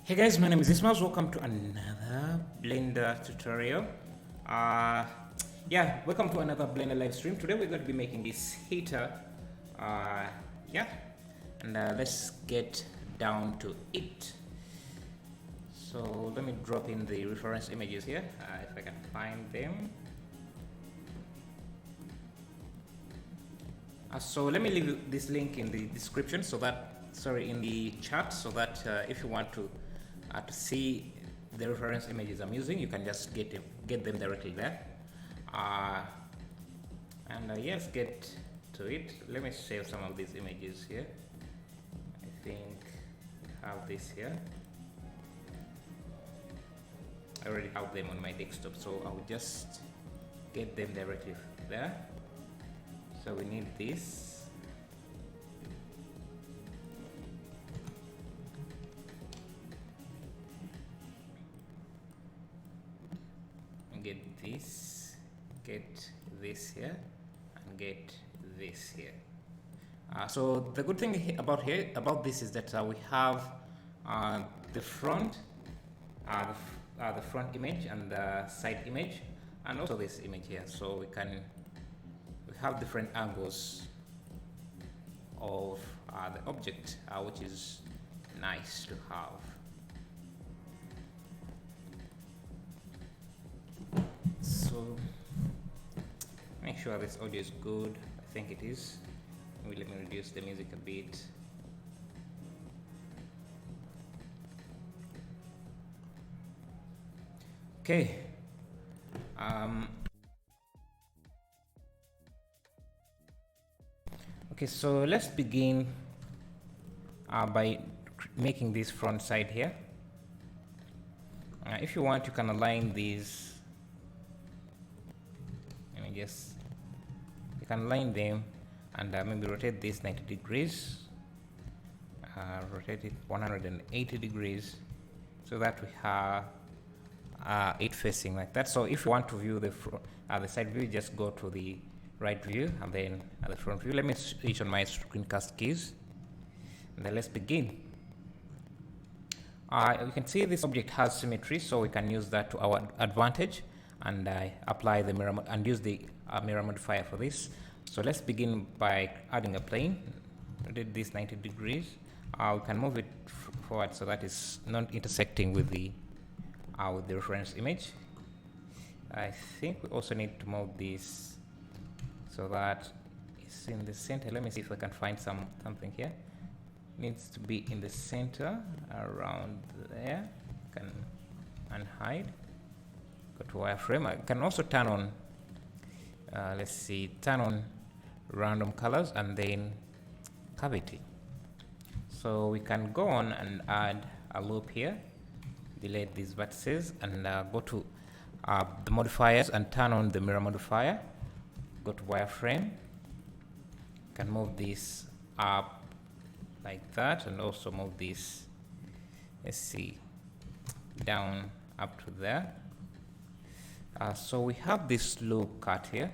Hey guys, my name is Ismail. Welcome to another Blender tutorial. Uh, welcome to another Blender live stream. Today we're going to be making this heater. Uh, yeah, and let's get down to it. So let me drop in the reference images here, if I can find them. So let me leave this link in the description in the chat, so that if you want to see the reference images I'm using, you can just get them directly there. Yes, get to it. Let me save some of these images here. I think I have this here. I already have them on my desktop, so I will just get them directly there. So we need this. Get this here, and get this here. So the good thing about this is that we have the front image and the side image, and also this image here. So we have different angles of the object, which is nice to have. So make sure this audio is good. I think it is. Let me reduce the music a bit. Okay. Okay, so let's begin by making this front side here. If you want, you can align these. You can align them and maybe rotate this 90 degrees, rotate it 180 degrees, so that we have it facing like that. So if you want to view the side view, just go to the right view and then at the front view. Let me switch on my screencast keys, and then let's begin. You can see this object has symmetry, so we can use that to our advantage and apply the mirror and use the mirror modifier for this. So let's begin by adding a plane. Rotate this 90 degrees. We can move it forward so that it's not intersecting with the reference image. I think we also need to move this so that it's in the center. Let me see if I can find something here. Needs to be in the center, around there. Can unhide. Go to wireframe. I can also turn on turn on random colors and then cavity. So we can go on and add a loop here, delete these vertices, and go to the modifiers and turn on the mirror modifier. Go to wireframe. Can move this up like that, and also move this, down up to there. So we have this loop cut here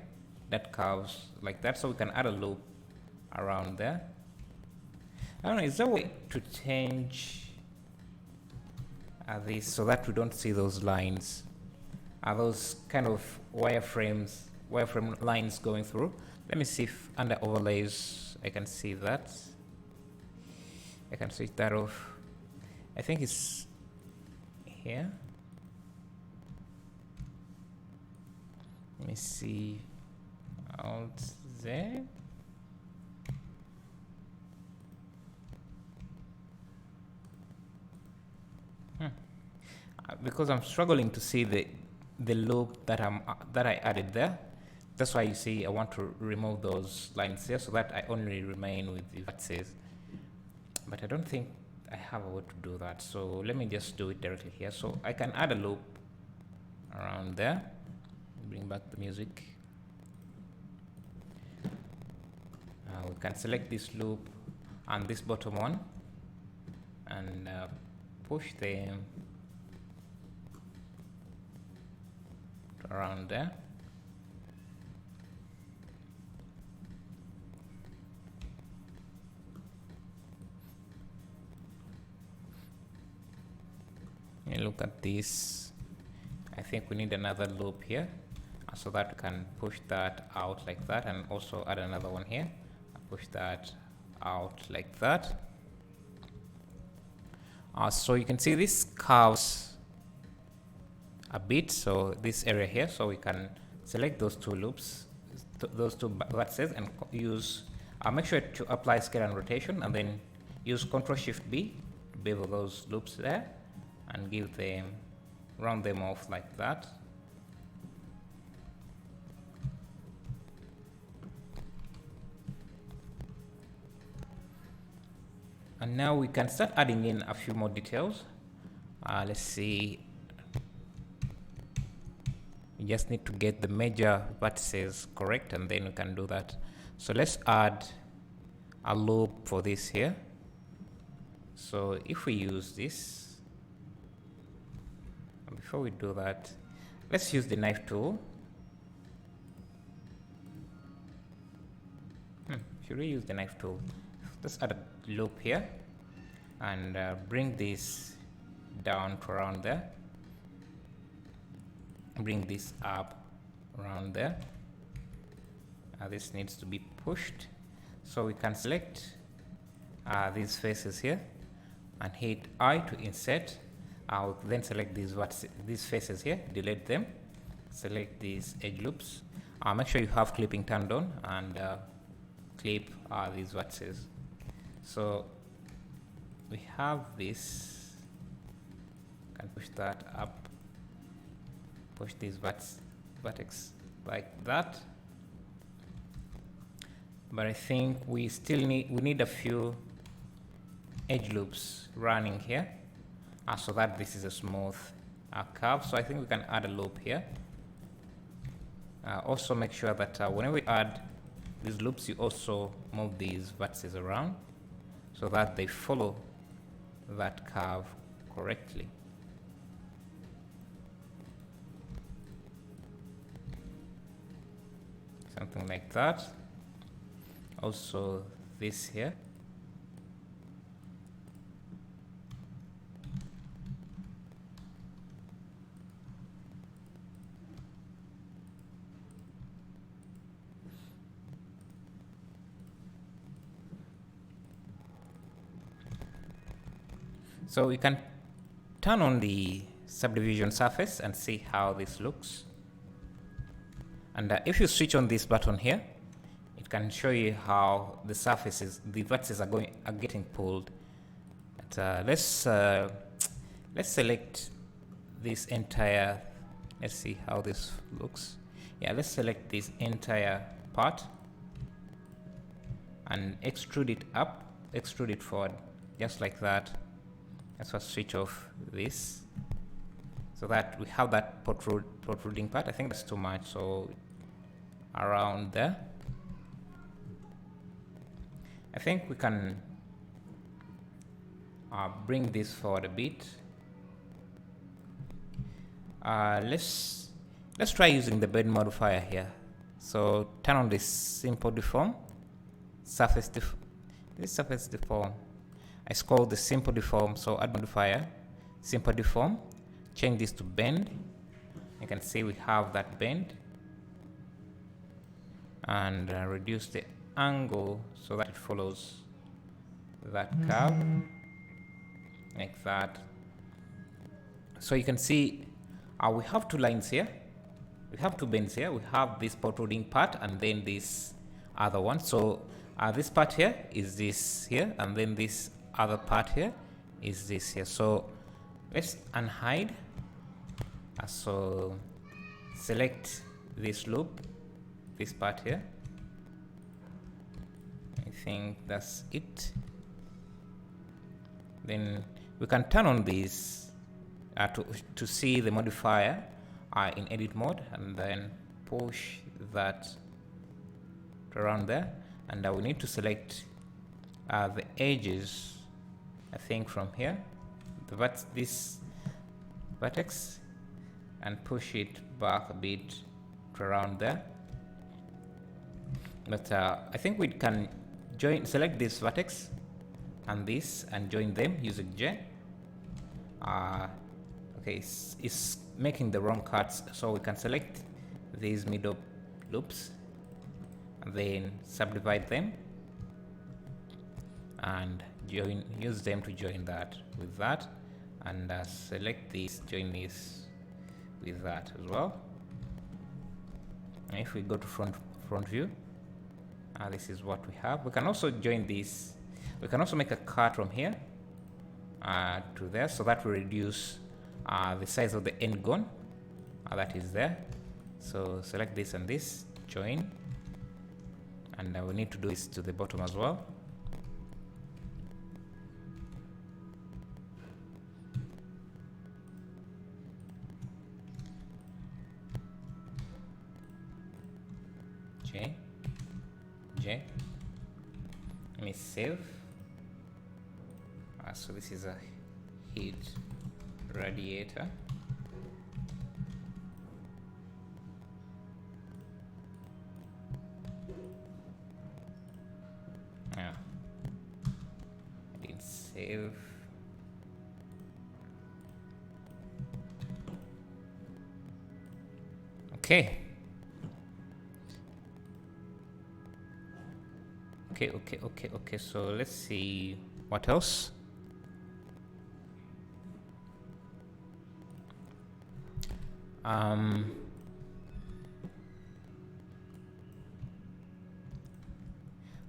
that curves like that, so we can add a loop around there. I don't know, is there a way to change this so that we don't see those lines, those kind of wireframe lines going through? Let me see if under overlays I can see that. I can switch that off. I think it's here. Let me see. Alt Z. Because I'm struggling to see the loop that I added there. That's why you see I want to remove those lines here so that I only remain with the vertices. But I don't think I have a way to do that. So let me just do it directly here. So I can add a loop around there. Bring back the music. We can select this loop and this bottom one and push them around there. look at this, I think we need another loop here, so that we can push that out like that, and also add another one here, push that out like that. So you can see this curves a bit, so this area here, so we can select those two loops, those two vertices, and use make sure to apply scale and rotation, and then use Ctrl+Shift+B to bevel those loops there and give them, round them off like that. And now we can start adding in a few more details. Let's see. We just need to get the major vertices correct, and then we can do that. So let's add a loop for this here. So if we use this, before we do that, let's use the knife tool. Should we use the knife tool? Let's add a loop here and bring this down to around there. Bring this up around there. This needs to be pushed, so we can select these faces here and hit I to insert. I'll then select these faces here, delete them, select these edge loops. Make sure you have clipping turned on, and clip these vertices. So we have this, can push that up, push these vertex like that. But I think we still need a few edge loops running here, so that this is a smooth curve. So I think we can add a loop here. Also make sure that whenever we add these loops, you also move these vertices around so that they follow that curve correctly. Something like that. Also this here. So we can turn on the subdivision surface and see how this looks. And if you switch on this button here, it can show you how the surfaces, the vertices are getting pulled. But, let's select this entire. Let's see how this looks. Yeah, let's select this entire part and extrude it up, extrude it forward, just like that. Let's switch off this so that we have that protruding part. I think that's too much, so around there. I think we can bring this forward a bit. Let's try using the bend modifier here. So turn on this simple deform, surface deform. I call the simple deform, so add modifier, simple deform, change this to bend. You can see we have that bend, and reduce the angle so that it follows that curve, like that. So you can see we have two lines here, we have two bends here, we have this protruding part and then this other one. So this part here is this here, and then this other part here is this here. So let's unhide. So select this loop, this part here. I think that's it. Then we can turn on this to see the modifier in edit mode, and then push that around there. And we need to select the edges, I think from here, this vertex, and push it back a bit to around there. But I think we can select this vertex and this, and join them using J. Okay, it's making the wrong cuts, so we can select these middle loops and then subdivide them and use them to join that with that, and select this, join this with that as well. And if we go to front view, this is what we have. We can also join this. We can also make a cut from here to there, so that will reduce the size of the end gun that is there. So select this and this, join, and we need to do this to the bottom as well. J. Let me save. So this is a heat radiator. Yeah. I didn't save. Okay. Okay, so let's see what else.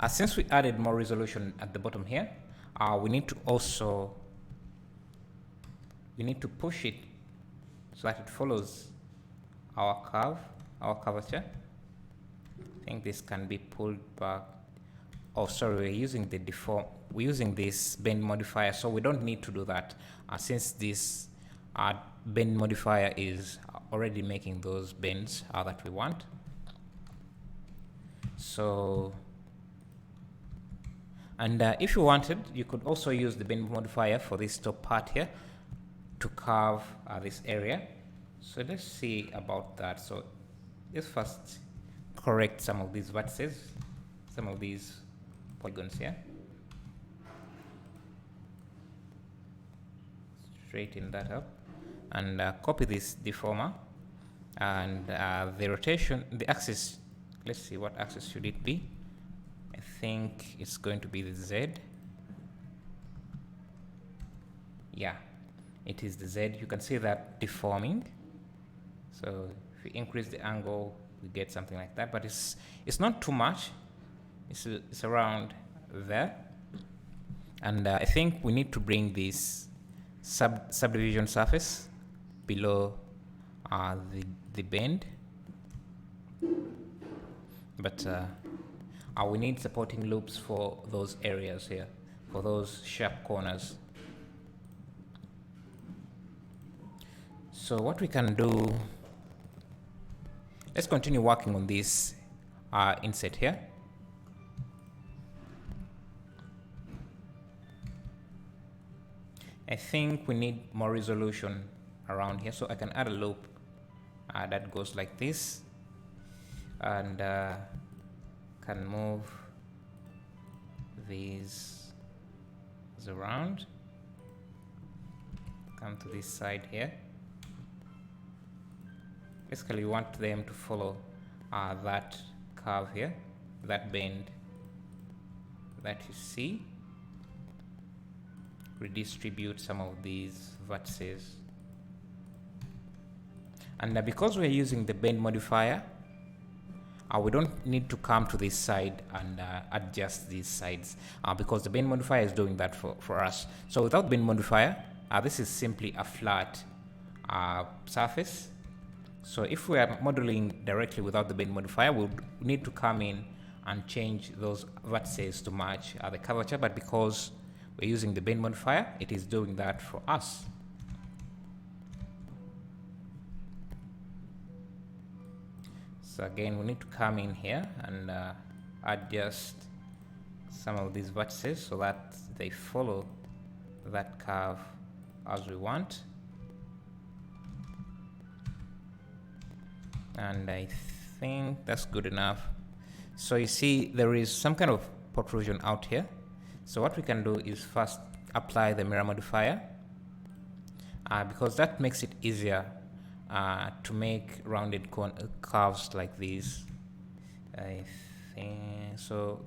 Since we added more resolution at the bottom here, we need to push it so that it follows our curve, our curvature. I think this can be pulled back. Oh, sorry, we're using the deform. We're using this bend modifier, so we don't need to do that since this bend modifier is already making those bends that we want. So, and if you wanted, you could also use the bend modifier for this top part here to carve this area. So let's see about that. So let's first correct some of these vertices, some of these polygons here. Straighten that up and copy this deformer, and the rotation, the axis, let's see, what axis should it be? I think it's going to be the Z. Yeah, it is the Z. You can see that deforming. So if we increase the angle, we get something like that, but it's not too much. It's around there, and I think we need to bring this subdivision surface below the bend, but we need supporting loops for those areas here, for those sharp corners. So what we can do, let's continue working on this inset here. I think we need more resolution around here, so I can add a loop that goes like this, and can move these around, come to this side here. Basically, we want them to follow that curve here, that bend that you see. Redistribute some of these vertices, and because we're using the bend modifier, we don't need to come to this side and adjust these sides because the bend modifier is doing that for us. So without bend modifier, this is simply a flat surface. So if we are modeling directly without the bend modifier, we'll need to come in and change those vertices to match the curvature, but because we're using the bend modifier, it is doing that for us. So again, we need to come in here and adjust some of these vertices so that they follow that curve as we want. And I think that's good enough. So you see there is some kind of protrusion out here. So what we can do is first apply the mirror modifier, because that makes it easier to make rounded curves like these. I think so.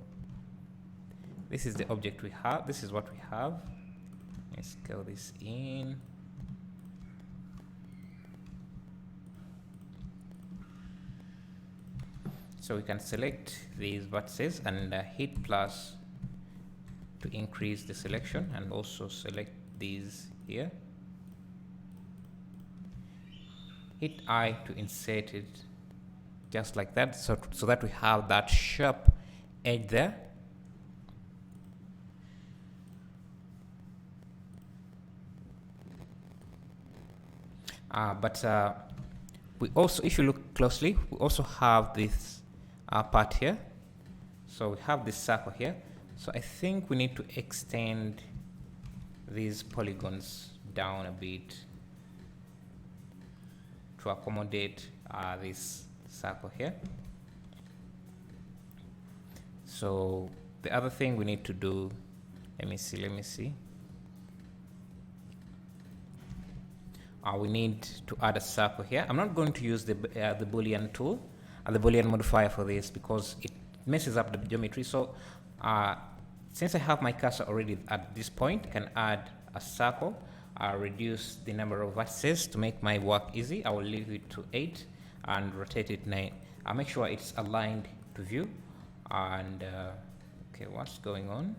This is the object we have. This is what we have. Let's scale this in. So we can select these vertices and hit plus to increase the selection, and also select these here. Hit I to insert it just like that, so that we have that sharp edge there. But we also, if you look closely, we also have this part here. So we have this circle here. So I think we need to extend these polygons down a bit to accommodate this circle here. So the other thing we need to do, let me see. We need to add a circle here. I'm not going to use the Boolean tool, the Boolean modifier for this, because it messes up the geometry. So since I have my cursor already at this point, I can add a circle, reduce the number of vertices to make my work easy. I will leave it to 8 and rotate it 9. I'll make sure it's aligned to view. And okay, what's going on?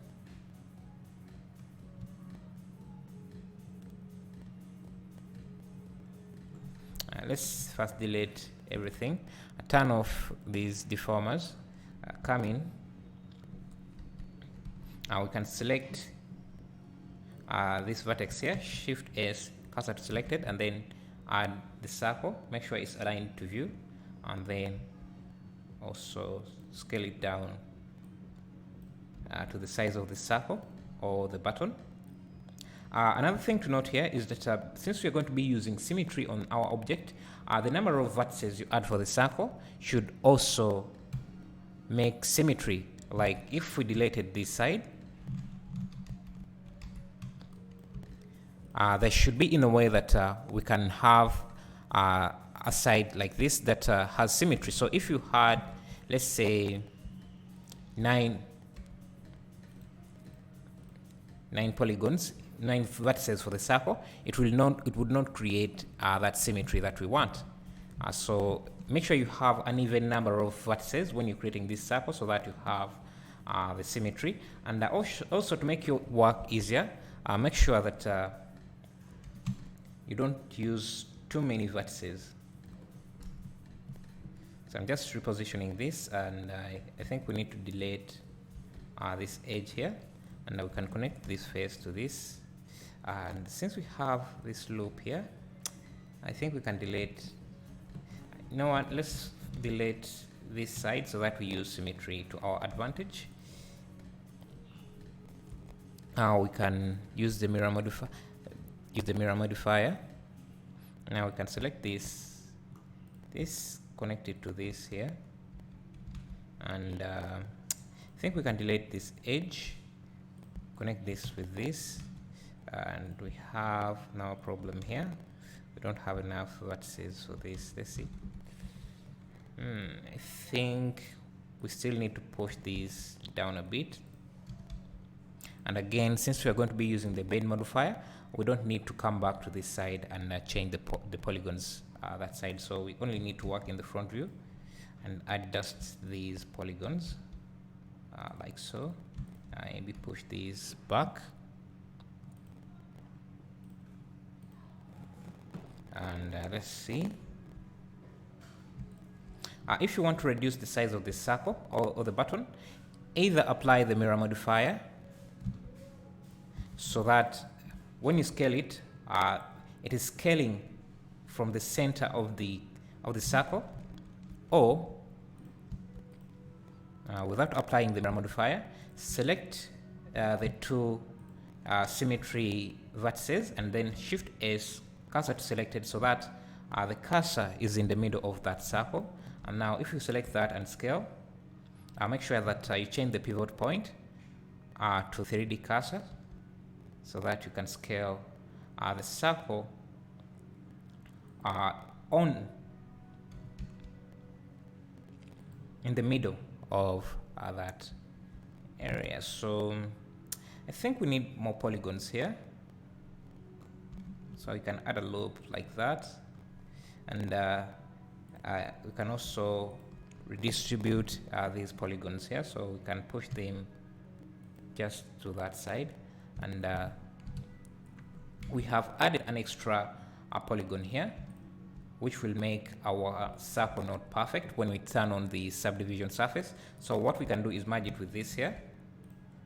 Let's first delete everything. Turn off these deformers. Come in. We can select this vertex here. Shift S, cursor to selected, and then add the circle. Make sure it's aligned to view, and then also scale it down to the size of the circle or the button. Another thing to note here is that since we're going to be using symmetry on our object, the number of vertices you add for the circle should also make symmetry. Like if we deleted this side, there should be in a way that we can have a side like this that has symmetry. So if you had, let's say, 9 polygons, 9 vertices for the circle, it would not create that symmetry that we want. So make sure you have an even number of vertices when you're creating this circle, so that you have the symmetry. And also to make your work easier, make sure that you don't use too many vertices. So I'm just repositioning this, and I think we need to delete this edge here, and we can connect this face to this. And since we have this loop here, I think we can delete, you know what, let's delete this side so that we use symmetry to our advantage. Now we can use the mirror modifier. Now we can select this, connect it to this here, and I think we can delete this edge, connect this with this, and we have now a problem here. We don't have enough vertices for this. Let's see. I think we still need to push these down a bit. And again, since we are going to be using the bend modifier, we don't need to come back to this side and change the polygons that side. So we only need to work in the front view and adjust these polygons like so. Maybe push these back. And let's see. If you want to reduce the size of the circle or the button, either apply the mirror modifier so that when you scale it, it is scaling from the center of the circle, or without applying the mirror modifier, select the two symmetry vertices and then Shift S, cursor to selected, so that the cursor is in the middle of that circle. And now if you select that and scale, make sure that you change the pivot point to 3D cursor, so that you can scale the circle on in the middle of that area. So I think we need more polygons here. So we can add a loop like that, and we can also redistribute these polygons here, so we can push them just to that side, and we have added an extra polygon here, which will make our circle not perfect when we turn on the subdivision surface. So what we can do is merge it with this here,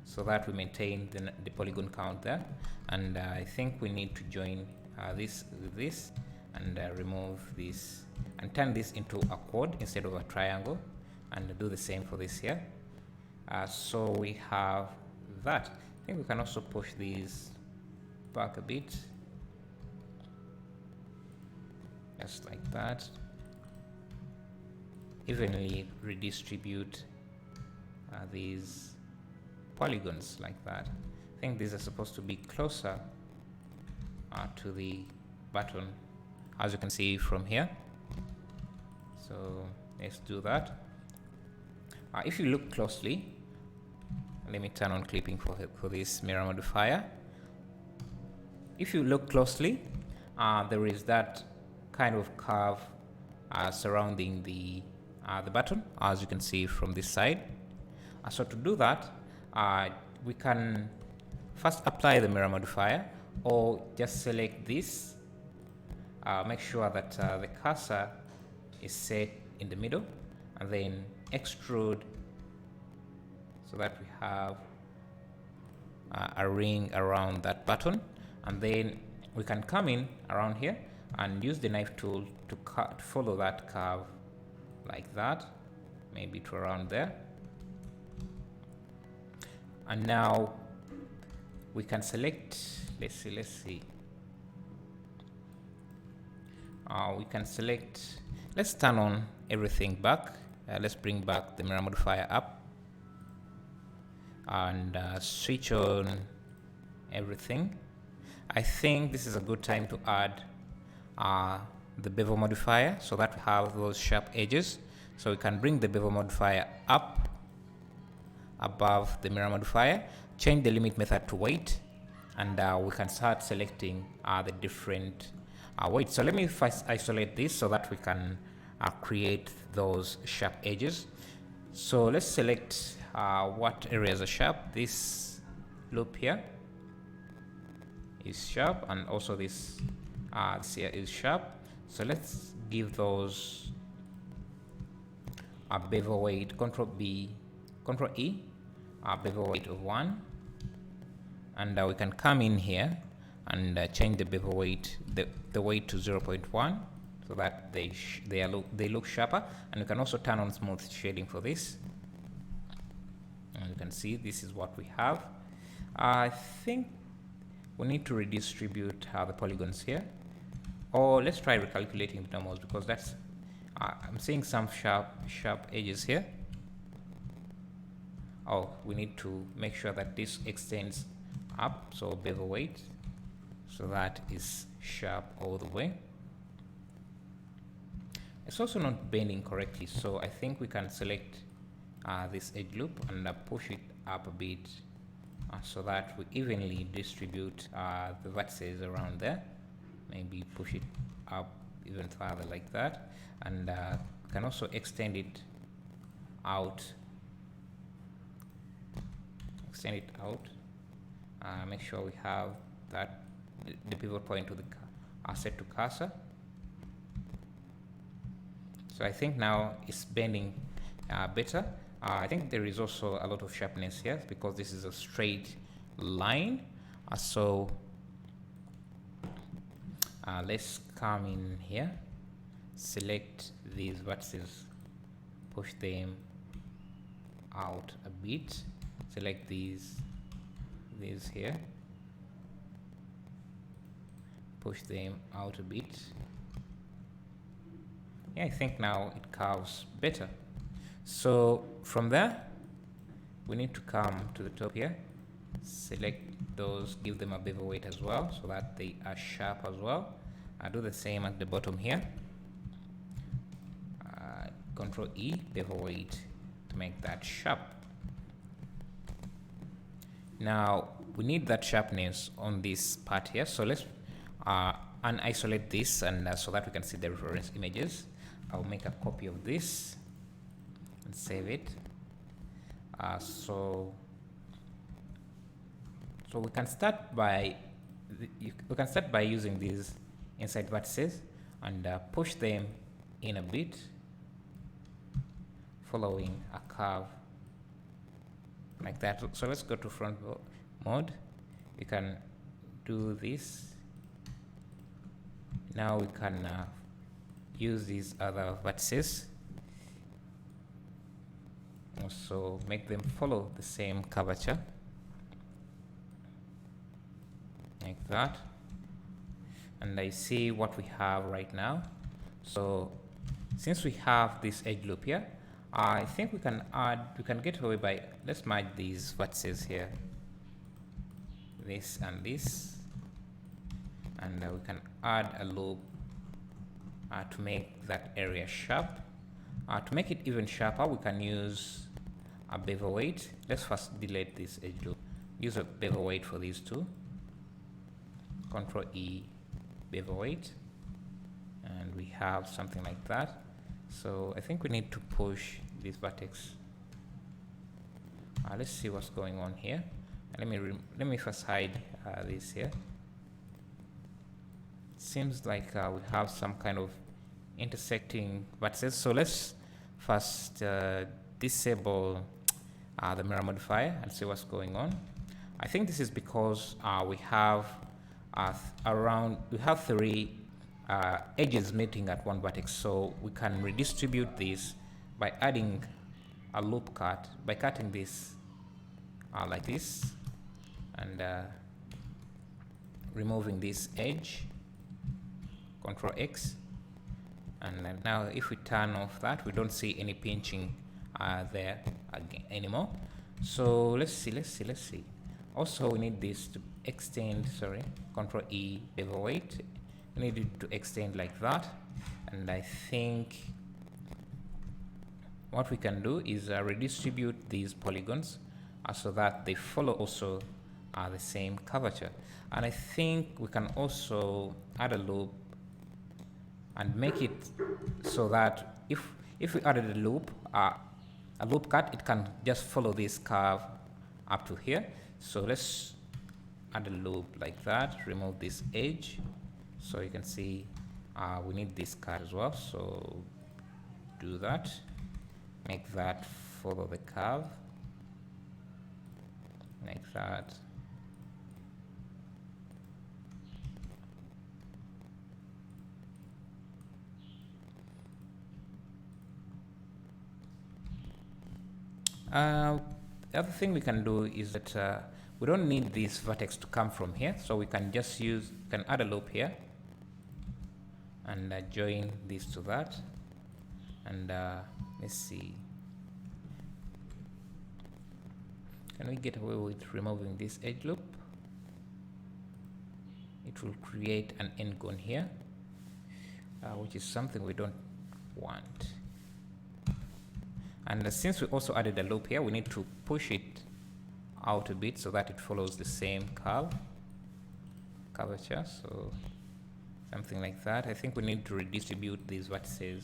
so that we maintain the polygon count there. And I think we need to join this with this, and remove this and turn this into a quad instead of a triangle, and do the same for this here. So we have that. I think we can also push these back a bit, just like that. Evenly redistribute these polygons like that. I think these are supposed to be closer to the button, as you can see from here. So let's do that. If you look closely, let me turn on clipping for this mirror modifier. If you look closely, there is that kind of curve surrounding the button, as you can see from this side. So to do that, we can first apply the mirror modifier, or just select this. Make sure that the cursor is set in the middle, and then extrude so that we have a ring around that button. And then we can come in around here and use the knife tool to follow that curve like that, maybe to around there. And now we can select, let's see. We can select, let's turn on everything back. Let's bring back the mirror modifier up, and switch on everything. I think this is a good time to add the bevel modifier, so that we have those sharp edges. So we can bring the bevel modifier up above the mirror modifier, change the limit method to weight, and we can start selecting the different weights. So let me first isolate this so that we can create those sharp edges. So let's select what areas are sharp. This loop here is sharp, and also this here is sharp. So let's give those a bevel weight, Control E, bevel weight of 1, and we can come in here and change the bevel weight, the weight to 0.1, so that they look sharper. And we can also turn on smooth shading for this, and you can see this is what we have. I think we need to redistribute the polygons here, or let's try recalculating the normals, because that's I'm seeing some sharp edges here. Oh, we need to make sure that this extends up, so bevel weight, so that is sharp all the way. It's also not bending correctly, so I think we can select this edge loop and push it up a bit, so that we evenly distribute the vertices around there. Maybe push it up even further like that, and we can also extend it out. Make sure we have that the pivot point to the set to cursor. So I think now it's bending better. I think there is also a lot of sharpness here because this is a straight line. So let's come in here, select these vertices, push them out a bit, select these here, push them out a bit. Yeah, I think now it curves better. So from there, we need to come to the top here, select those, give them a bevel weight as well, so that they are sharp as well. do the same at the bottom here. Control E, bevel weight to make that sharp. Now we need that sharpness on this part here, so let's unisolate this, and so that we can see the reference images. I'll make a copy of this and save it. So we can start by using these inside vertices and push them in a bit, following a curve like that. So let's go to front mode. We can do this. Now we can use these other vertices, also make them follow the same curvature like that. And I see what we have right now. So since we have this edge loop here, I think we can get away by, let's merge these vertices here, this and this, and we can add a loop to make that area sharp. To make it even sharper, we can use a bevel weight. Let's first delete this edge loop. Use a bevel weight for these two. Control E, bevel weight, and we have something like that. So I think we need to push this vertex. Let's see what's going on here. Let me first hide this here. Seems like we have some kind of intersecting vertices. So let's first disable the mirror modifier and see what's going on. I think this is because we have three edges meeting at one vertex, so we can redistribute this by adding a loop cut, by cutting this like this, and removing this edge. Control X, and now if we turn off that, we don't see any pinching there again anymore. So let's see. Also, we need this to extend. Sorry, Control E, bevel weight. We need it to extend like that, and I think what we can do is redistribute these polygons so that they follow also the same curvature. And I think we can also add a loop and make it so that if we added a loop cut, it can just follow this curve up to here. So let's add a loop like that, remove this edge. So you can see we need this cut as well, so do that, make that follow the curve like that. The other thing we can do is that we don't need this vertex to come from here, so we can just add a loop here and join this to that, and let's see, can we get away with removing this edge loop? It will create an end cone here, which is something we don't want. And since we also added a loop here, we need to push it out a bit so that it follows the same curvature. So something like that. I think we need to redistribute these vertices.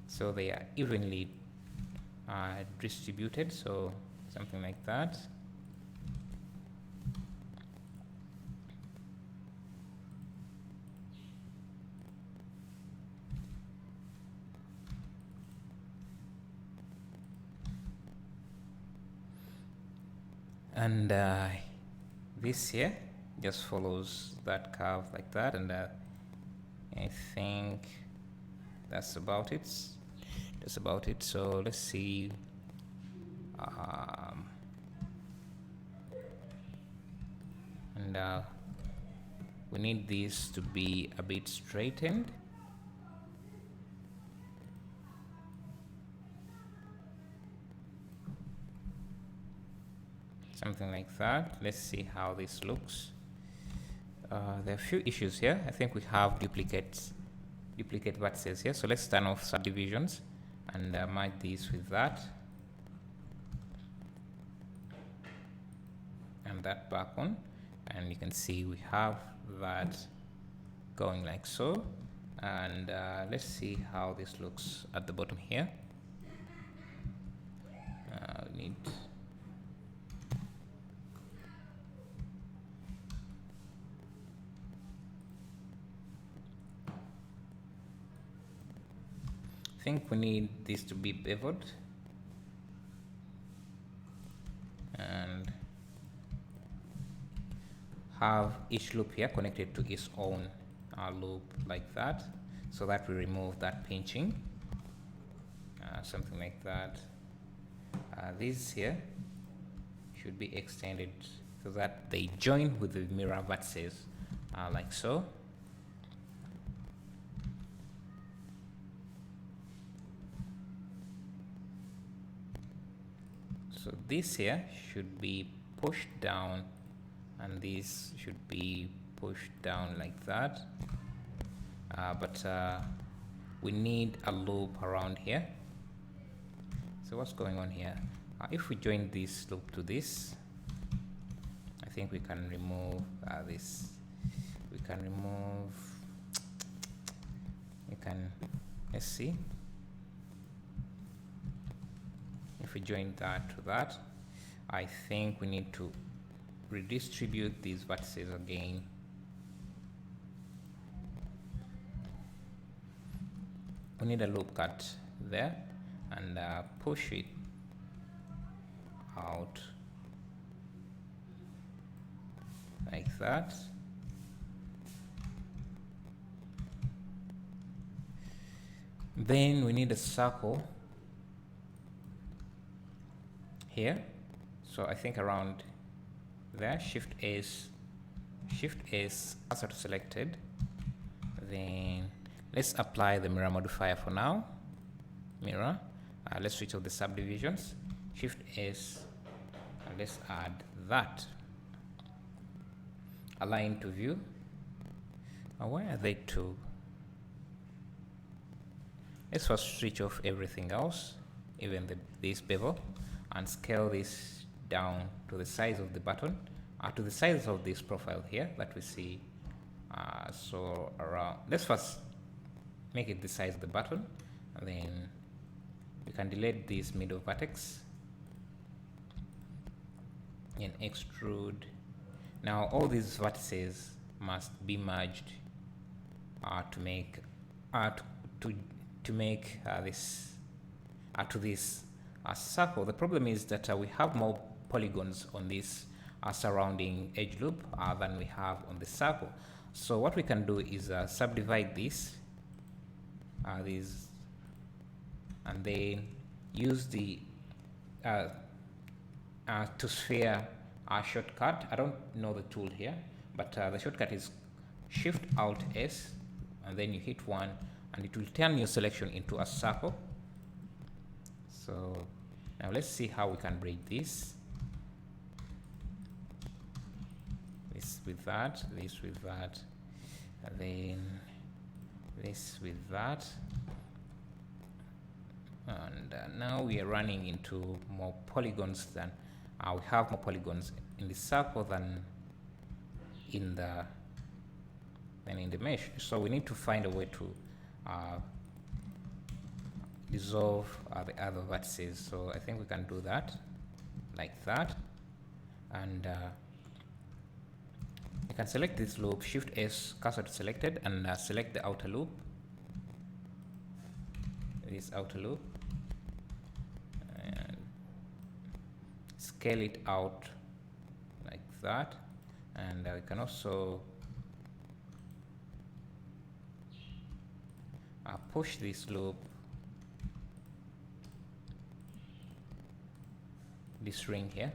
So they are evenly distributed. So something like that. And this here just follows that curve like that, and I think that's about it. So let's see. And we need this to be a bit straightened. something like that. Let's see how this looks. There are a few issues here. I think we have duplicate vertices here. So let's turn off subdivisions and merge these with that and that back on, and you can see we have that going like so. And let's see how this looks at the bottom here. We need I think we need this to be beveled and have each loop here connected to its own loop like that, so that we remove that pinching, something like that. These here should be extended so that they join with the mirror vertices like so. So this here should be pushed down and this should be pushed down like that, but we need a loop around here. So what's going on here? If we join this loop to this, I think we can remove this. We can remove, let's see. If we join that to that, I think we need to redistribute these vertices again. We need a loop cut there and push it out like that. Then we need a circle here, so I think around there. Shift S, cursor to selected. Then let's apply the mirror modifier for now. Mirror. Let's switch off the subdivisions. Shift S, and let's add that. Align to view. Why are they two? Let's first switch off everything else, even this bevel, and scale this down to the size of the button, to the size of this profile here that we see. So around, let's first make it the size of the button, and then we can delete this middle vertex and extrude. Now all these vertices must be merged to make this to this circle. The problem is that we have more polygons on this surrounding edge loop than we have on the circle. So what we can do is subdivide these and then use the to sphere shortcut. I don't know the tool here, but the shortcut is Shift Alt S, and then you hit 1 and it will turn your selection into a circle. So now let's see how we can break this. This with that, this with that, and then this with that. And now we are running into more polygons than we have more polygons in the circle than in the mesh. So we need to find a way to dissolve the other vertices. So I think we can do that like that, and you can select this loop, Shift S, cursor to selected, and select the outer loop, this outer loop, and scale it out like that. And we can also push this loop, this ring here,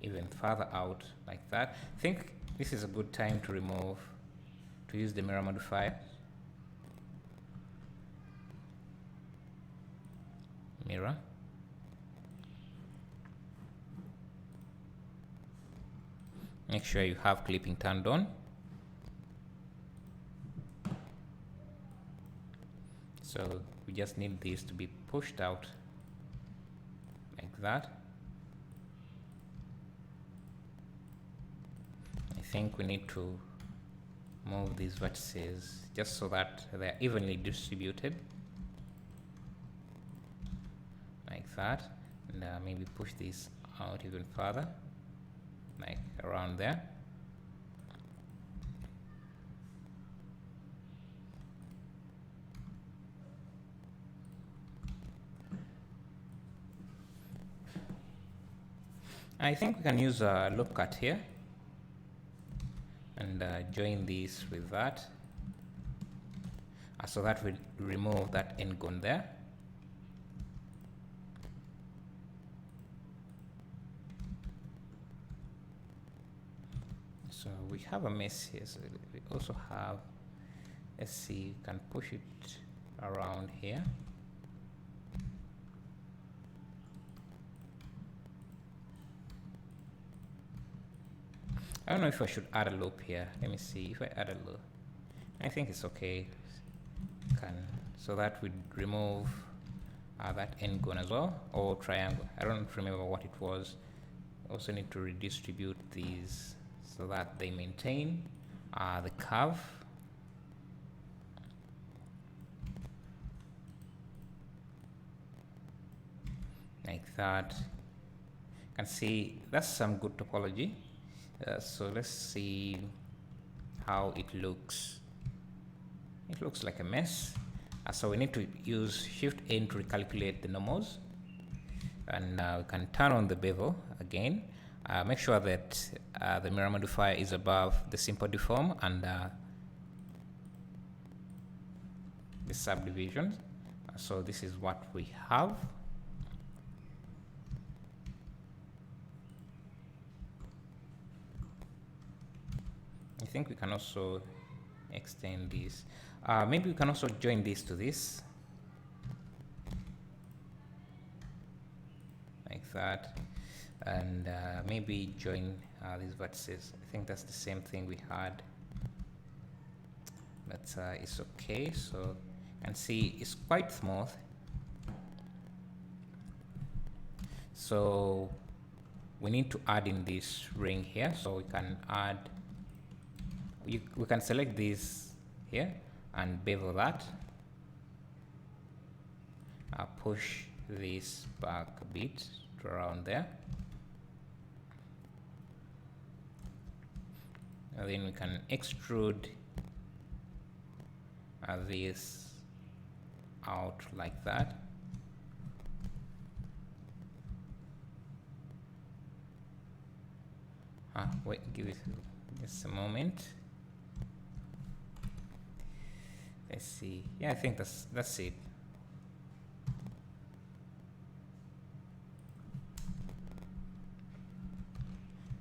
even further out like that. I think this is a good time to use the mirror modifier. Mirror. Make sure you have clipping turned on. So we just need this to be pushed out like that. I think we need to move these vertices just so that they're evenly distributed like that, and maybe push this out even further, like around there. I think we can use a loop cut here and join this with that, so that we remove that end gun there. So we have a mess here, so we also have, let's see, we can push it around here. I don't know if I should add a loop here. Let me see if I add a loop. I think it's okay. So that would remove that end gun as well, or triangle. I don't remember what it was. Also need to redistribute these so that they maintain the curve. Like that. You can see that's some good topology. So let's see how it looks. It looks like a mess. So we need to use Shift N to recalculate the normals, and we can turn on the bevel again. Make sure that the mirror modifier is above the simple deform and the subdivisions. So this is what we have. I think we can also extend this. Maybe we can also join this to this, like that, and maybe join these vertices. I think that's the same thing we had, but it's okay. So you can see it's quite smooth. So we need to add in this ring here, so we can add, we can select this here and bevel that. Push this back a bit to around there, and then we can extrude this out like that. Wait, give it just a moment. Let's see. Yeah, I think that's it.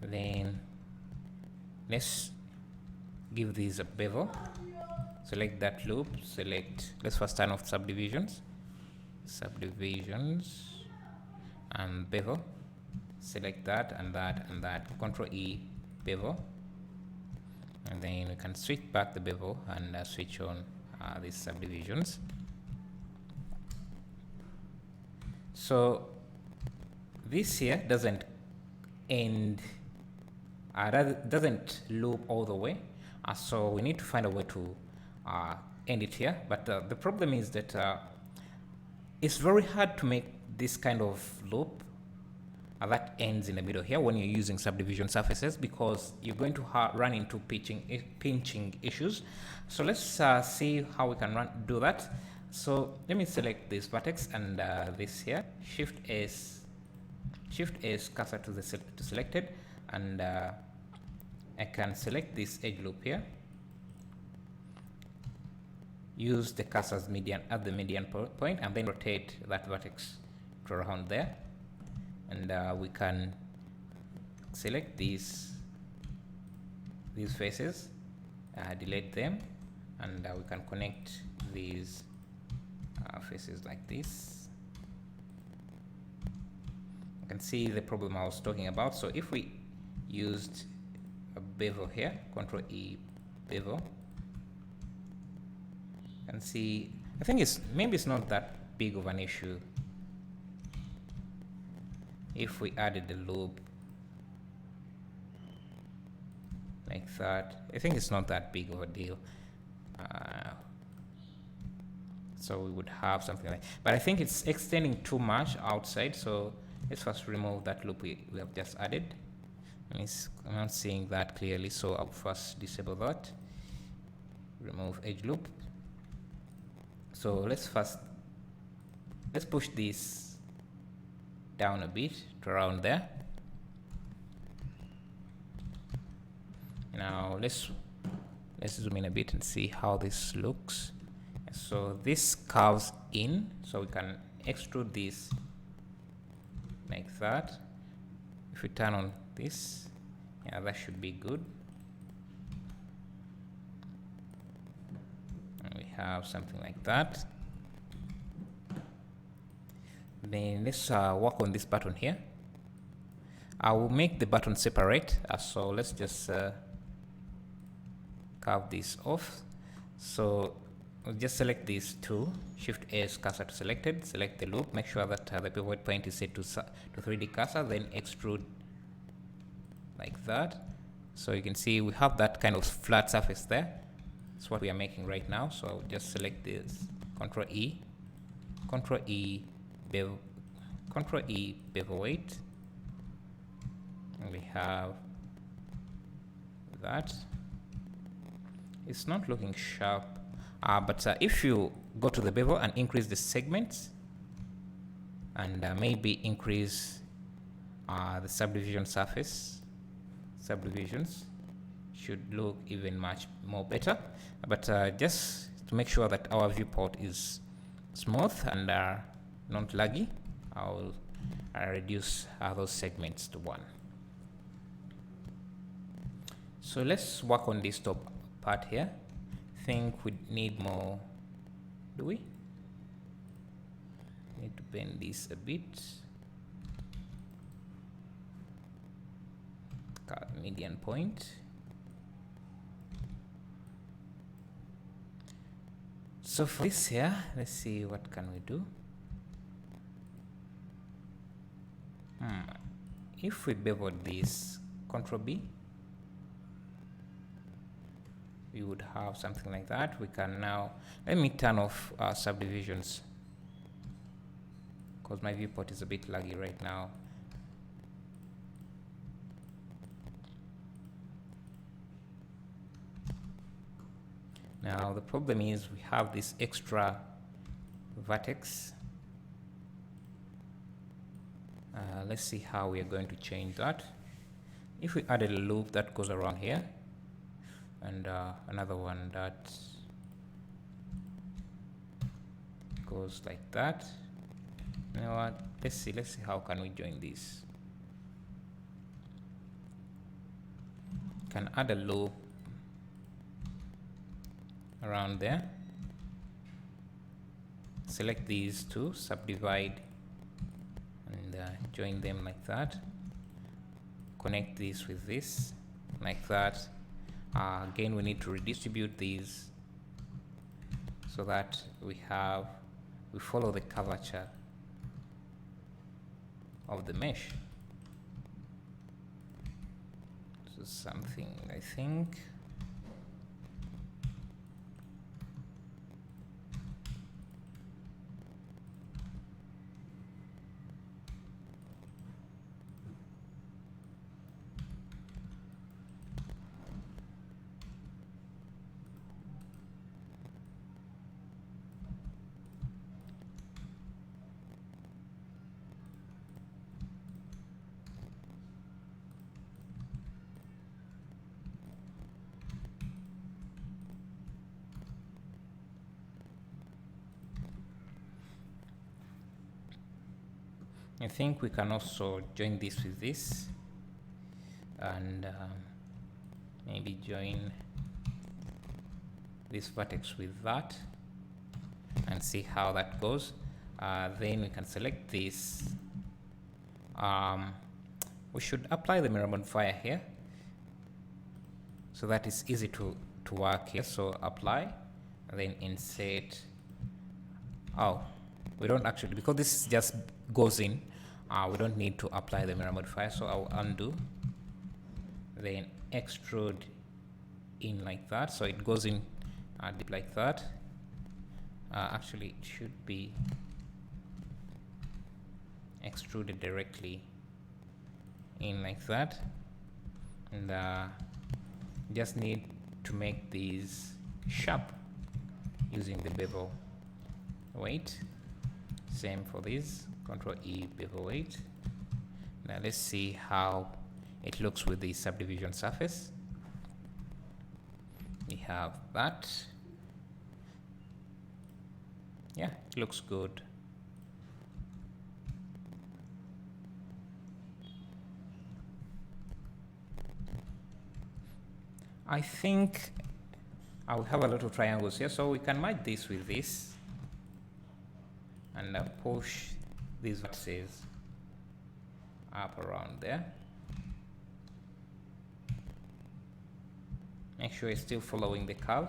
Then let's give these a bevel. Select that loop. Select. Let's first turn off subdivisions. Subdivisions and bevel. Select that and that and that. Control E, bevel, and then we can switch back the bevel and switch on these subdivisions. So this here doesn't end, doesn't loop all the way, so we need to find a way to end it here. But the problem is that it's very hard to make this kind of loop that ends in the middle here when you're using subdivision surfaces, because you're going to run into pinching issues. So let's see how we can do that. So let me select this vertex and this here. Shift S cursor to selected, and I can select this edge loop here. Use the cursor's median at the median point, and then rotate that vertex to around there. And we can select these faces, delete them, and we can connect these faces like this. You can see the problem I was talking about. So if we used a bevel here, Control E bevel, and see, I think maybe it's not that big of an issue if we added the loop like that. I think it's not that big of a deal. So we would have something like, but I think it's extending too much outside, so let's first remove that loop we have just added. I'm not seeing that clearly, so I'll first disable that. Remove edge loop. So let's push this down a bit to around there. Now let's zoom in a bit and see how this looks. So this curves in, so we can extrude this like that. If we turn on this, yeah, that should be good. And we have something like that. Then let's work on this button here. I will make the button separate, so let's just carve this off. So we'll just select these two, Shift S cursor to selected, select the loop, make sure that the pivot point is set to 3D cursor, then extrude like that. So you can see we have that kind of flat surface there. That's what we are making right now. So I'll just select this, Control E bevel weight, and we have that. It's not looking sharp, but if you go to the bevel and increase the segments and maybe increase the subdivision surface, subdivisions should look even much more better. But just to make sure that our viewport is smooth and not laggy, I'll reduce those segments to 1. So let's work on this top part here. I think we need more. Do we need to bend this a bit? Cut median point. So for this here, let's see what can we do. If we bevel this, Control B, we would have something like that. We can now, let me turn off subdivisions because my viewport is a bit laggy right now. Now the problem is we have this extra vertex. Let's see how we are going to change that. If we added a loop that goes around here and another one that goes like that. You know what? Let's see how can we join these. Can add a loop around there. Select these two, subdivide, and join them like that. Connect this with this like that. Again, we need to redistribute these so that we follow the curvature of the mesh. So something, I think. I think we can also join this with this and maybe join this vertex with that and see how that goes. Then we can select this. We should apply the mirror modifier here so that is easy to work here. So apply, and then insert. Oh, we don't actually, because this just goes in, we don't need to apply the mirror modifier, so I'll undo, then extrude in like that, so it goes in deep like that. Actually it should be extruded directly in like that, and just need to make these sharp using the bevel weight. Same for this, Control E, bevel weight. Now let's see how it looks with the subdivision surface. We have that. Yeah, it looks good. I think I will have a lot of triangles here, so we can merge this with this and push these vertices up around there. Make sure it's still following the curve.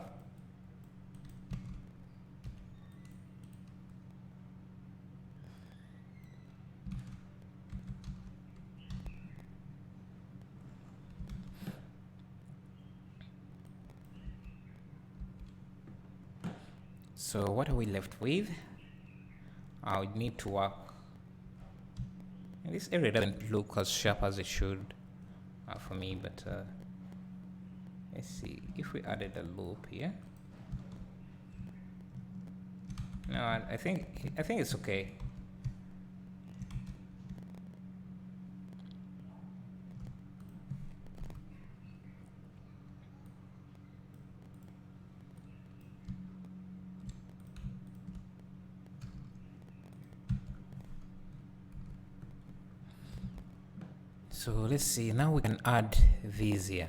So what are we left with? I would need to work. This area doesn't look as sharp as it should for me, but let's see if we added a loop here. No, I think it's okay. So let's see, now we can add these here.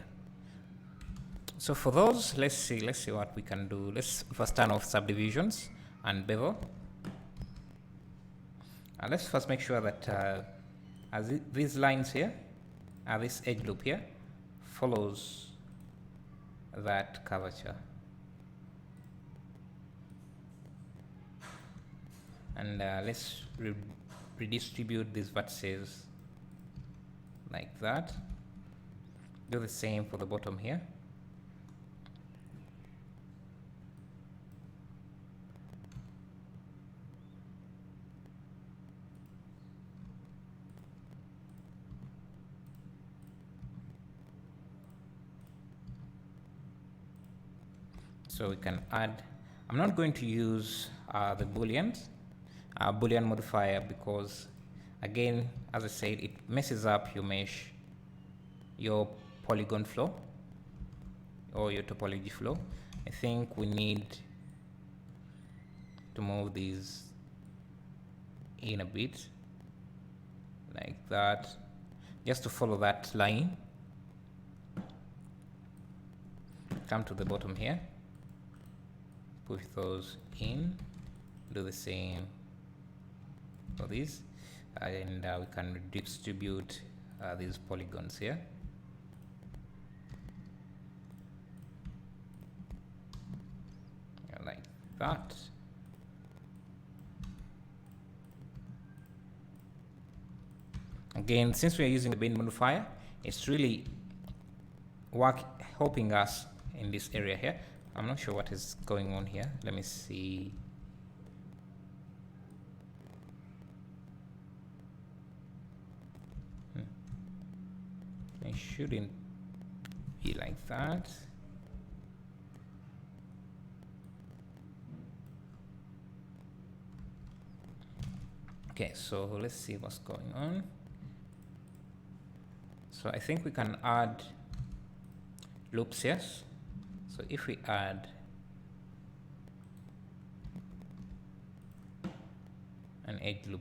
So for those, let's see what we can do. Let's first turn off subdivisions and bevel. And let's first make sure that these lines here, this edge loop here, follows that curvature. And let's redistribute these vertices like that. Do the same for the bottom here. So we can add, I'm not going to use the Boolean modifier, because again, as I said, it messes up your mesh, your polygon flow or your topology flow. I think we need to move these in a bit like that, just to follow that line. Come to the bottom here, push those in, do the same for these, and we can redistribute these polygons here. Like that. Again, since we are using the bin modifier, it's really helping us in this area here. I'm not sure what is going on here. Let me see. It shouldn't be like that. Okay, so let's see what's going on. So I think we can add loops, yes. So if we add an edge loop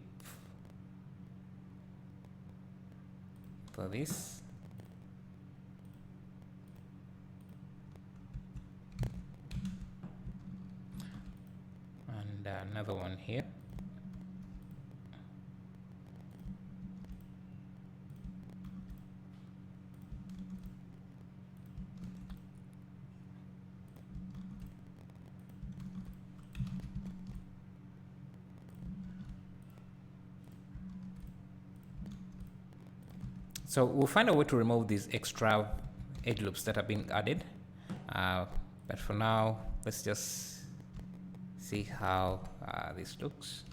for this, and another one here. So we'll find a way to remove these extra edge loops that are being added. But for now, let's just see how this looks.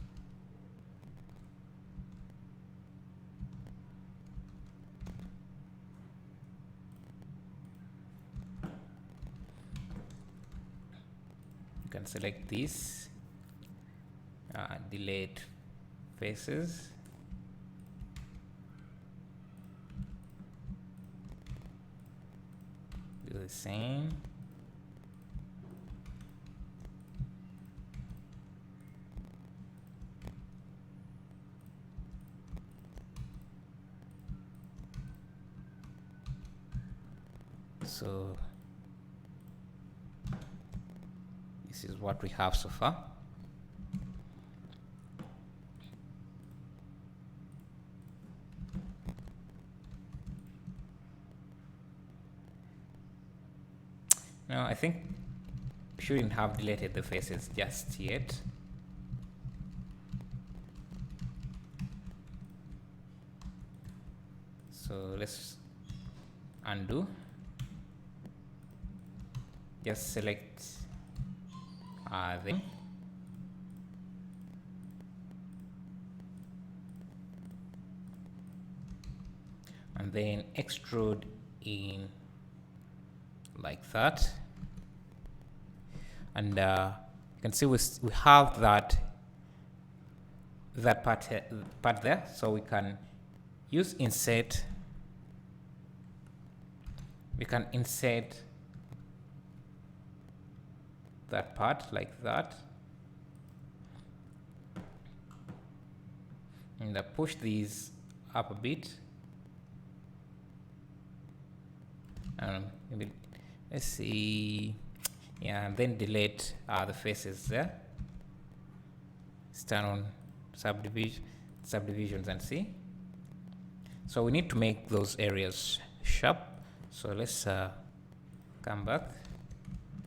You can select these, delete faces. Do the same. So this is what we have so far. Now I think we shouldn't have deleted the faces just yet. So let's undo. Just select them. And then extrude in like that. And you can see we have that part there, so we can use insert. We can insert that part like that, and push these up a bit. Maybe, let's see, yeah, and then delete the faces there. Let's turn on subdivisions and see. So we need to make those areas sharp. So let's come back,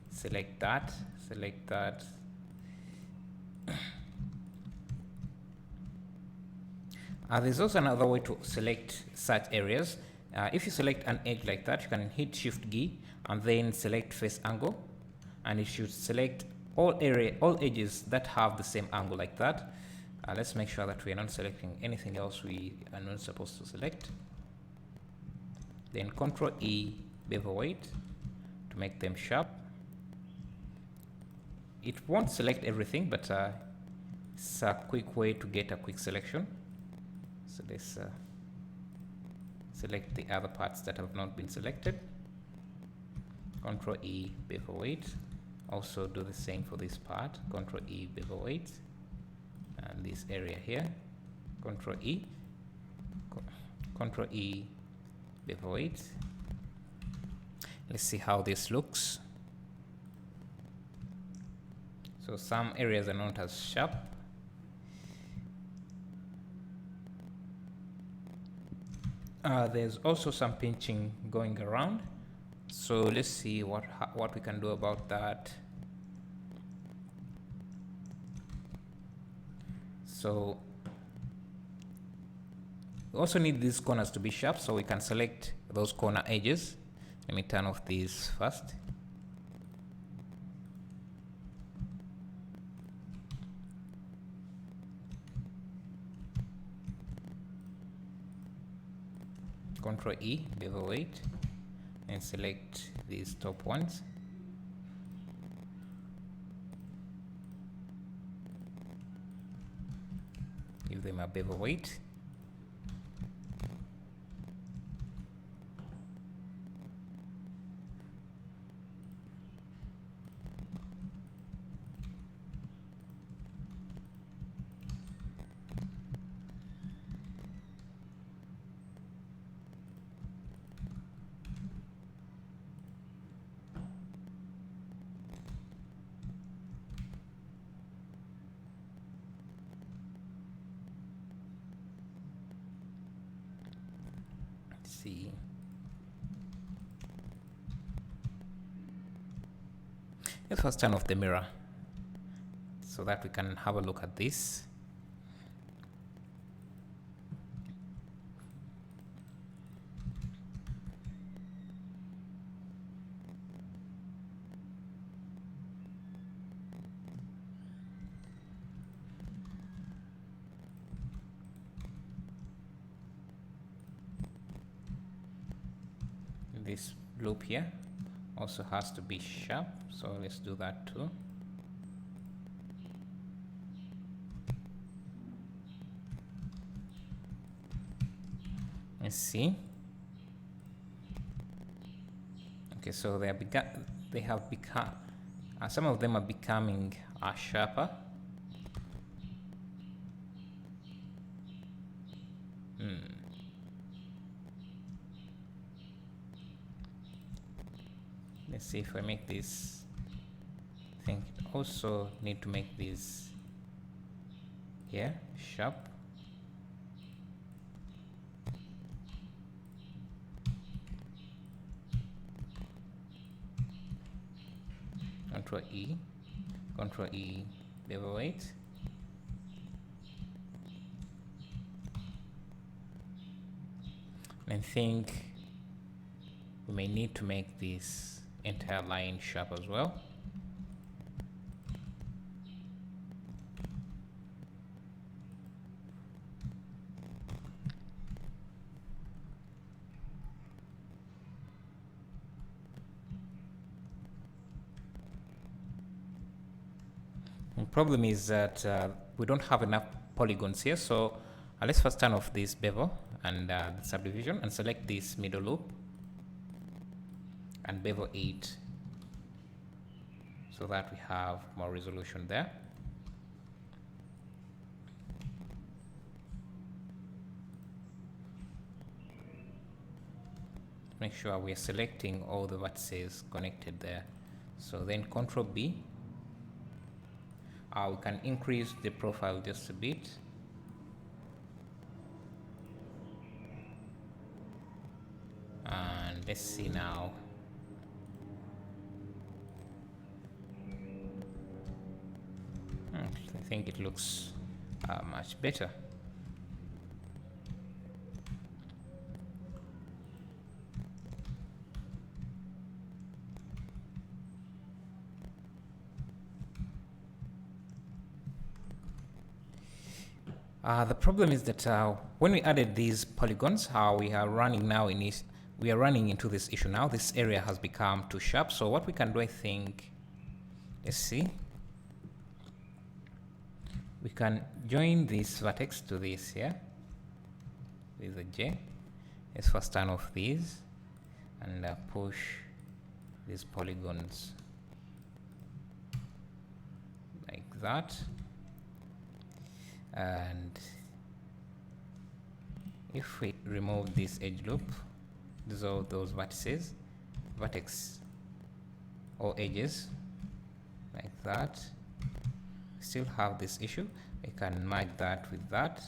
select that. There's also another way to select such areas. If you select an edge like that, you can hit Shift key and then select face angle, and it should select all edges that have the same angle like that. Let's make sure that we are not selecting anything else we are not supposed to select. Then Ctrl E bevel weight to make them sharp. It won't select everything, but it's a quick way to get a quick selection. So let's select the other parts that have not been selected. Ctrl E bevel weight. Also do the same for this part. Ctrl E bevel weight. And this area here. Ctrl E. Ctrl E bevel weight. Let's see how this looks. So some areas are not as sharp. There's also some pinching going around. So let's see what we can do about that. So we also need these corners to be sharp, so we can select those corner edges. Let me turn off these first. Ctrl E bevel weight and select these top ones. Give them a bevel weight. See. Let's first turn off the mirror so that we can have a look at this. this loop here also has to be sharp, so let's do that too. Let's see. Okay, so they have become some of them are becoming sharper. Let's see if I make this. I think also need to make this here sharp. Control E, bevel weight. And I think we may need to make this entire line sharp as well. The problem is that we don't have enough polygons here, so let's first turn off this bevel and the subdivision and select this middle loop and bevel 8 so that we have more resolution there. Make sure we are selecting all the vertices connected there. So then Control B. We can increase the profile just a bit. And let's see now. I think it looks much better. The problem is that when we added these polygons, we are running into this issue now. This area has become too sharp. So what we can do, I think, let's see. We can join this vertex to this here with a J. Let's first turn off these and push these polygons like that. And if we remove this edge loop, dissolve those vertices, vertex or edges like that, still have this issue. We can merge that with that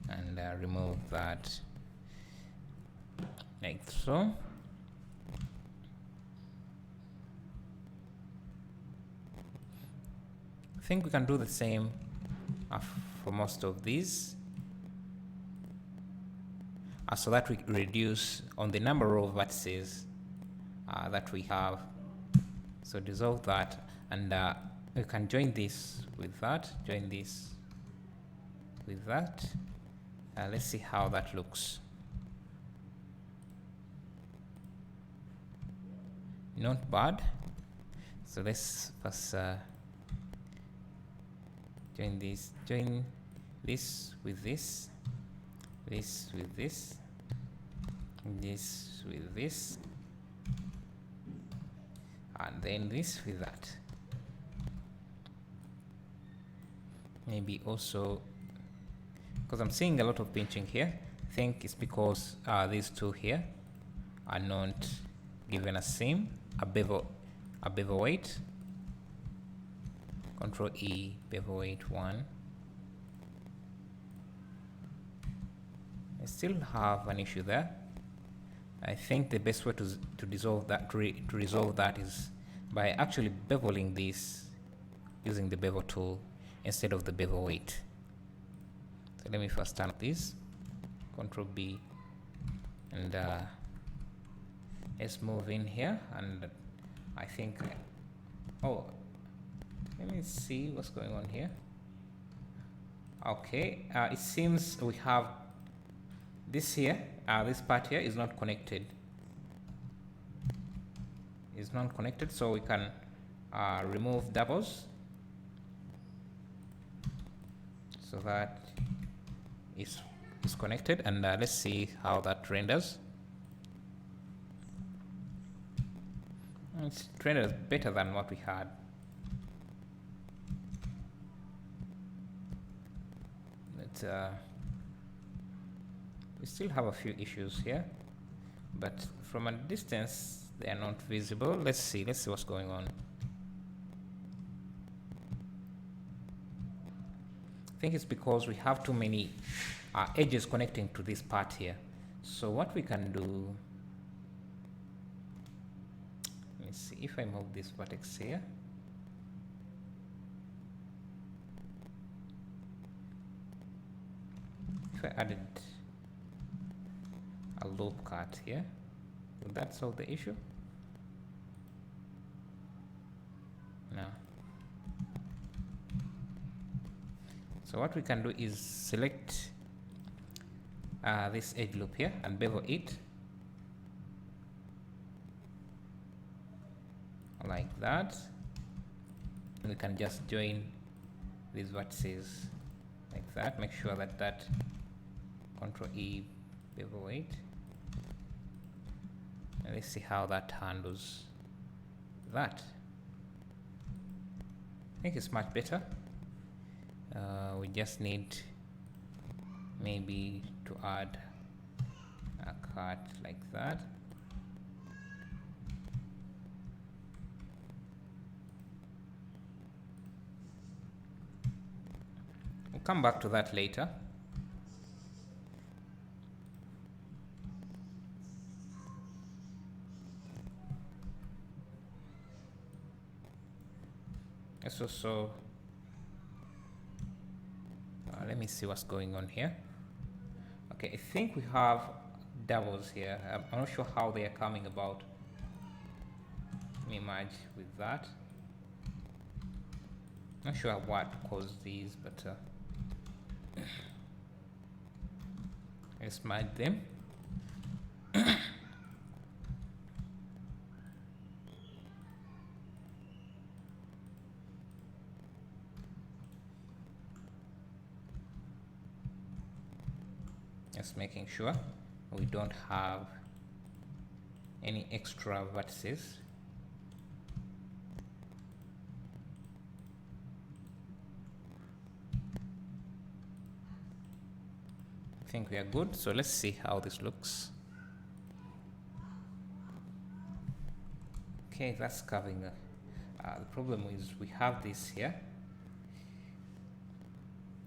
and remove that like so. I think we can do the same for most of these so that we reduce on the number of vertices that we have. So dissolve that and we can join this with that, join this with that. Let's see how that looks. Not bad. So let's first join this with this, this with this, this with this, and then this with that. Maybe also, because I'm seeing a lot of pinching here, I think it's because these two here are not given a seam, a bevel weight. Control E, bevel weight 1. I still have an issue there. I think the best way to resolve that is by actually beveling this using the bevel tool instead of the bevel weight. So let me first turn this, Control B, and let's move in here. And I think, let me see what's going on here. Okay, it seems we have this here, this part here is not connected is not connected, so we can remove doubles so that is connected, and let's see how that renders. It renders better than what we had. But we still have a few issues here, but from a distance they are not visible. Let's see what's going on. I think it's because we have too many edges connecting to this part here. So what we can do, let me see if I move this vertex here. If I added a loop cut here, would that solve the issue? No. So what we can do is select this edge loop here and bevel it like that. And we can just join these vertices like that. Make sure that Control E, bevel it. And let's see how that handles that. I think it's much better. We just need maybe to add a cut like that. We'll come back to that later. So let me see what's going on here. Okay, I think we have doubles here. I'm not sure how they are coming about. Let me merge with that. Not sure what caused these, but let's merge them. Just making sure we don't have any extra vertices. I think we are good, so let's see how this looks. Okay, that's covering the problem is we have this here.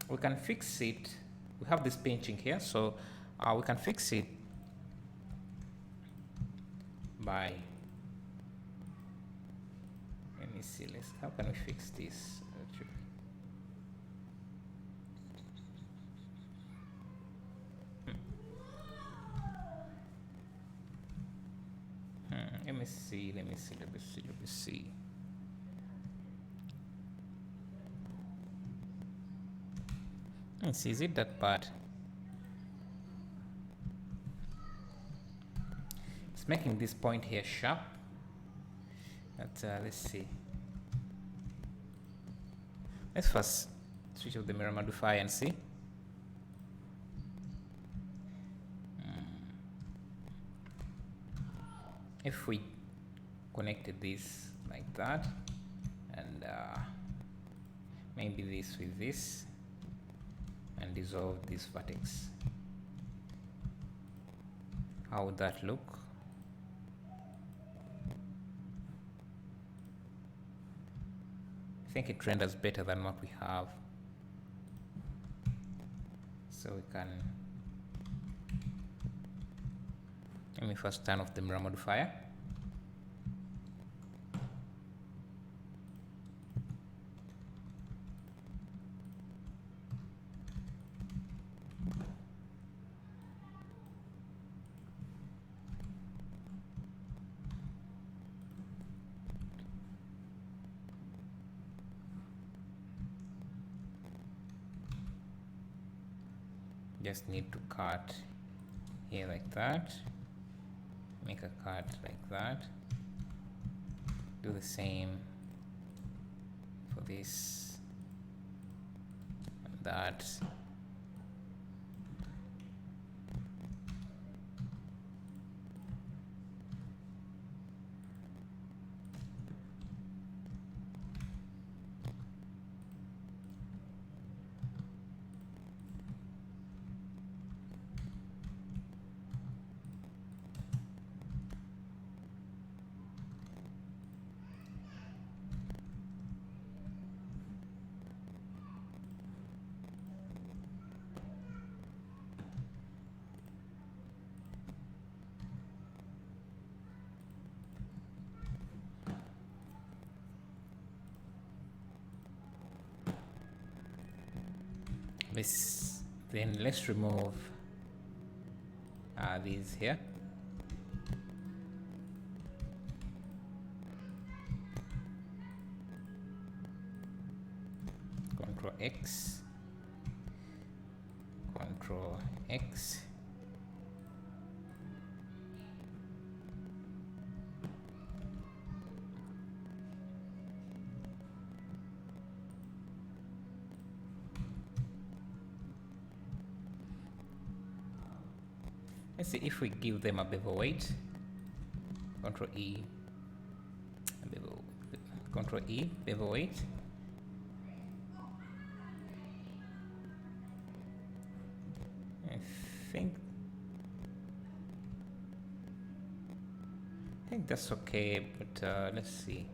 We can fix it. We have this pinching here, so we can fix it by, let me see, how can we fix this? Let me see. Is it that bad? It's making this point here sharp. But let's see. Let's first switch off the mirror modifier and see. If we connected this like that, and maybe this with this, and dissolve this vertex, how would that look? I think it renders better than what we have, so we can, let me first turn off the mirror modifier. Just need to cut here like that, make a cut like that, Do the same for this and that. This, then let's remove these here. Control X, Control X. Let's see if we give them a bevel weight. Control E, Control E, bevel weight. I think that's okay, but let's see.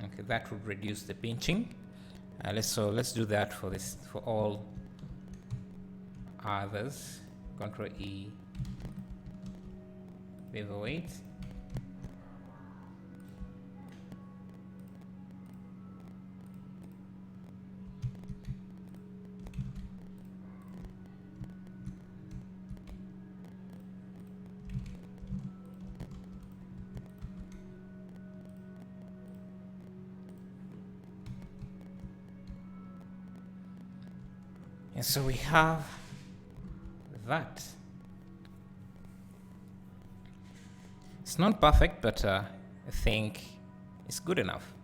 Okay, that would reduce the pinching. Let's do that for this, for all others. Control E, bevel weight. And so we have that. It's not perfect, but I think it's good enough.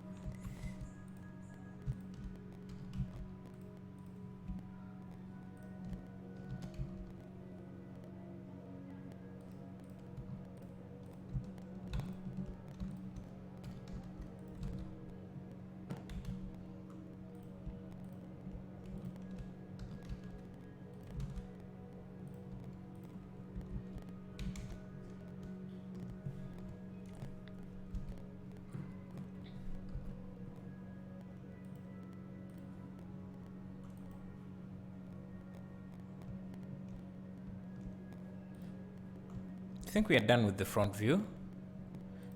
I think we are done with the front view,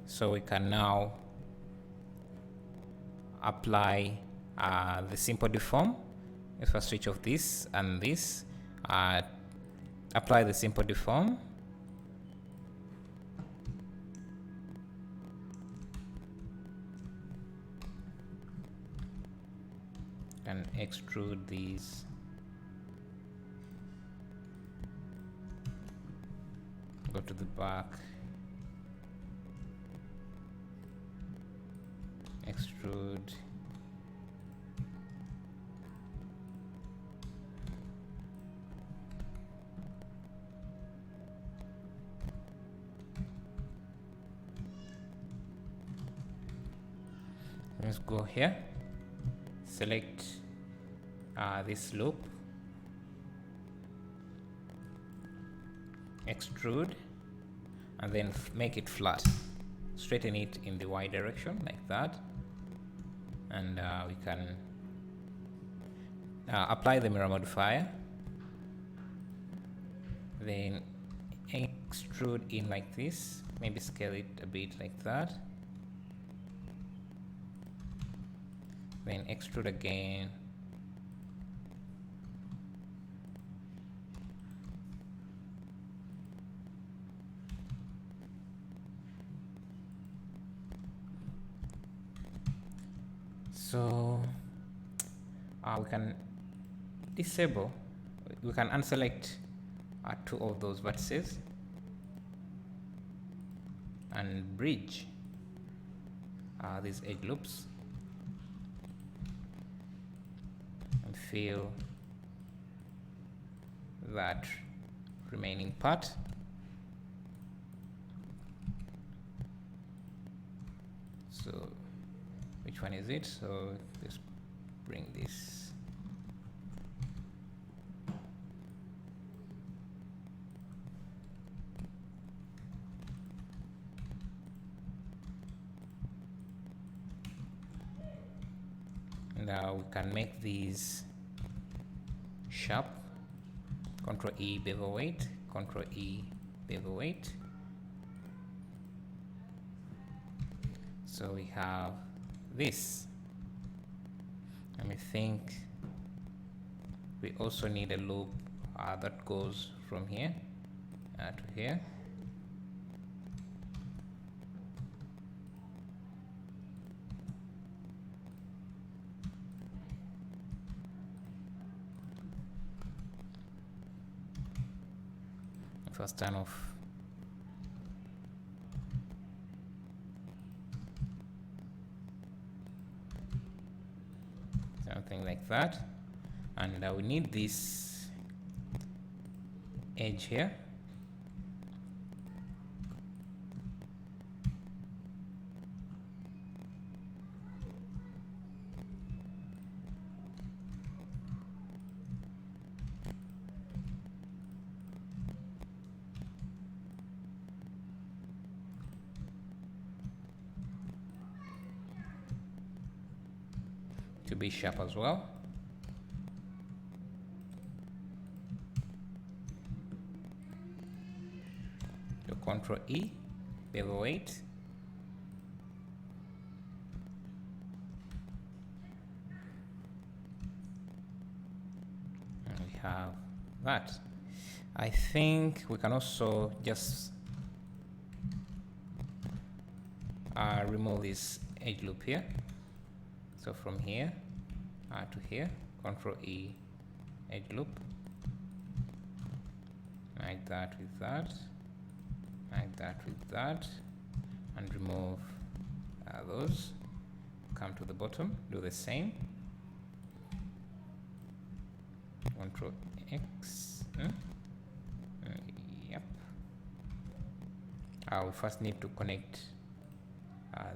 so we can now apply the simple deform. If I switch off this and this, apply the simple deform. And extrude these. Go to the back, extrude, let's go here, select this loop, extrude, and then make it flat. Straighten it in the Y direction like that, and we can apply the mirror modifier, then extrude in like this, maybe scale it a bit like that, then extrude again, So we can disable, we can unselect 2 of those vertices and bridge these edge loops and fill that remaining part. So which one is it? So let's bring this. Now we can make these sharp. Control E bevel weight, Control E bevel weight. So we have this. Let me think. We also need a loop that goes from here to here. First turn off. Something like that. And we need this edge here. To be sharp as well. So Control E, bevel weight. And we have that. I think we can also just remove this edge loop here. So from here to here, Control E, edge loop, like that with that, like that with that, and remove those. Come to the bottom, do the same. Control X. Yep. We first need to connect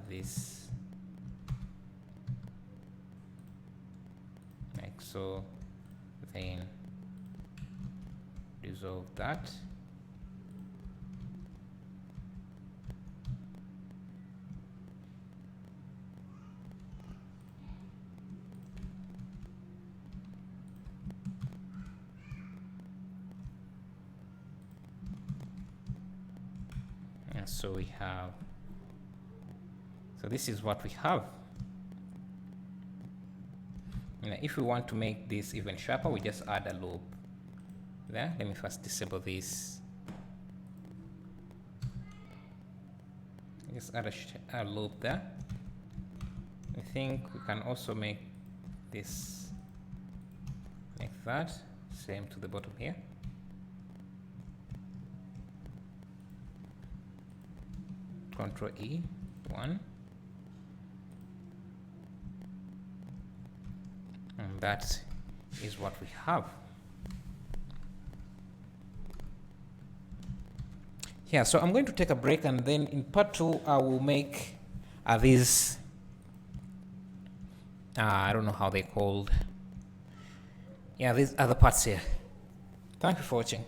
this. So then dissolve that. And so we have, so this is what we have. If we want to make this even sharper, we just add a loop there. Let me first disable this. Just add a loop there. I think we can also make this like that. Same to the bottom here. Control E, 1. And that is what we have. Yeah, so I'm going to take a break, and then in part 2 I will make these I don't know how they're called. Yeah, these other parts here. Thank you for watching.